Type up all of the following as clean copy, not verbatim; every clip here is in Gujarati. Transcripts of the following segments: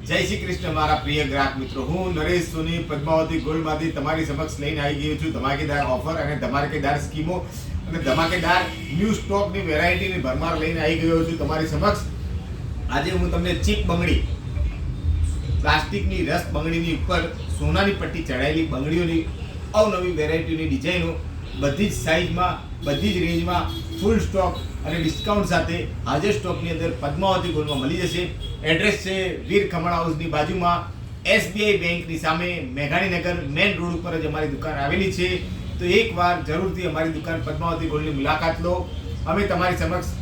જય શ્રી કૃષ્ણ મારા પ્રિય ગ્રાહક મિત્રો, હું નરેશ સોની પદ્માવતી ગોલ્ડમાંથી તમારી સમક્ષ લઈને આવી ગયો છું ધમાકેદાર ઓફર અને ધમાકેદાર સ્કીમો અને ધમાકેદાર ન્યૂ સ્ટોકની વેરાયટીની ભરમાર લઈને આવી ગયો છું તમારી સમક્ષ. આજે હું તમને ચીપ બંગડી, પ્લાસ્ટિકની રસ બંગડીની ઉપર સોનાની પટ્ટી ચડાયેલી બંગડીઓની અવનવી વેરાયટીની ડિઝાઇનો બધી જ સાઇઝમાં, બધી જ રેન્જમાં ફૂલ સ્ટોક અને ડિસ્કાઉન્ટ સાથે હાજર સ્ટોકની અંદર પદ્માવતી ગોલ્ડમાં મળી જશે. એડ્રેસ છે વીર ખમણ હાઉસની બાજુમાં, SBI બેંકની સામે, મેઘાણીનગર મેઇન રોડ ઉપર જ અમારી દુકાન આવેલી છે. તો એકવાર જરૂરથી અમારી દુકાન પદ્માવતી ગોલ્ડની મુલાકાત લો. અમે તમારી સમક્ષ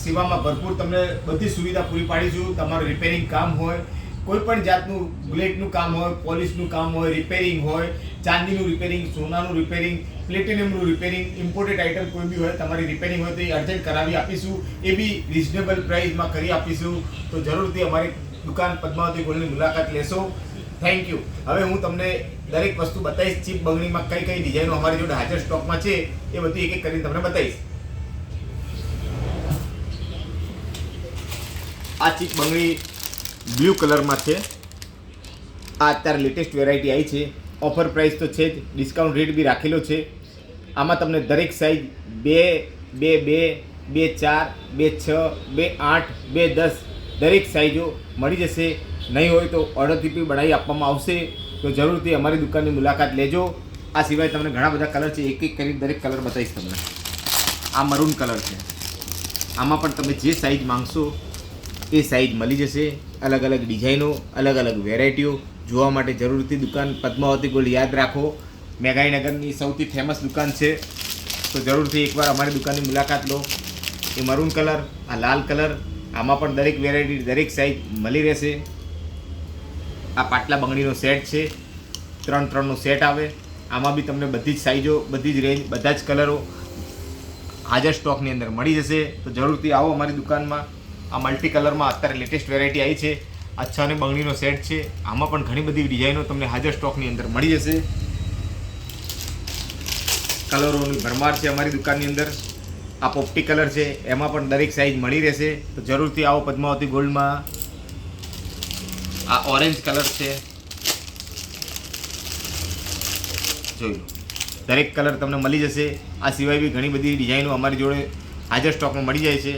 સેવામાં ભરપૂર તમને બધી સુવિધા પૂરી પાડીશું. તમારું રિપેરિંગ કામ હોય, કોઈ પણ જાતનું બુલેટનું કામ હોય, પોલિશનું કામ હોય, રિપેરિંગ હોય, ચાંદીનું રિપેરિંગ, સોનાનું રિપેરિંગ, પ્લેટિનિયમનું રિપેરિંગ, ઇમ્પોર્ટેડ આઇટમ કોઈ બી હોય, તમારી રિપેરિંગ હોય તો એ અર્જન્ટ કરાવી આપીશું. એ બી રિઝનેબલ પ્રાઇસમાં કરી આપીશું. તો જરૂરથી અમારી દુકાન પદ્માવતી ગોલ્ડની મુલાકાત લેશો. Thank you. હવે હું તમને દરેક વસ્તુ બતાવીશ. ચીપ બંગડીમાં કઈ કઈ ડિઝાઇનો અમારી જોડે હાજર સ્ટોકમાં છે એ બધી એક એક કરીને તમને બતાવીશ. આ ચીપ બંગડી બ્લુ કલરમાં છે. આ અત્યારે લેટેસ્ટ વેરાયટી આવી છે. ઓફર પ્રાઇસ તો છે જ, ડિસ્કાઉન્ટ રેટ બી રાખેલો છે. આમાં તમને દરેક સાઇઝ 2, 2, 2, 2, 4, 2, 6, 2, 8, 2, 10 દરેક સાઇઝો મળી જશે. નહીં હોય તો ઓર્ડરથી બી બનાવી આપવામાં આવશે. તો જરૂરથી અમારી દુકાનની મુલાકાત લેજો. આ સિવાય તમને ઘણા બધા કલર છે, એક એક કરીને દરેક કલર બતાવીશ તમને. આ મરૂન કલર છે. આમાં પણ તમે જે સાઇઝ માંગશો એ સાઇઝ મળી જશે. અલગ અલગ ડિઝાઇનો, અલગ અલગ વેરાયટીઓ જોવા માટે જરૂરથી દુકાન પદ્માવતી ગોલ્ડ યાદ રાખો. મેઘાણીનગરની સૌથી ફેમસ દુકાન છે. તો જરૂરથી એકવાર અમારી દુકાનની મુલાકાત લો. એ મરૂન કલર, આ લાલ કલર, આમાં પણ દરેક વેરાયટી, દરેક સાઇઝ મળી રહેશે. આ પાટલા બંગડીનો સેટ છે, 3-3નો સેટ આવે. આમાં બી તમને બધી જ સાઇઝો, બધી જ રેન્જ, બધા જ કલરો હાજર સ્ટોકની અંદર મળી જશે. તો જરૂરથી આવો અમારી દુકાનમાં. આ મલ્ટી કલરમાં અત્યારે લેટેસ્ટ વેરાયટી આવી છે. આ 6 બંગડીનો સેટ છે. આમાં પણ ઘણી બધી ડિઝાઇનો તમને હાજર સ્ટોકની અંદર મળી જશે. કલરોની ભરમાર છે અમારી દુકાનની અંદર. આ પોપટી કલર છે, એમાં પણ દરેક સાઇઝ મળી રહેશે. તો જરૂરથી આવો પદ્માવતી ગોલ્ડમાં. આ ઓરેન્જ કલર છે, જોઈ લો. દરેક કલર તમને મળી જશે. આ સિવાય બી ઘણી બધી ડિઝાઇનો અમારી જોડે હાજર સ્ટોકમાં મળી જાય છે.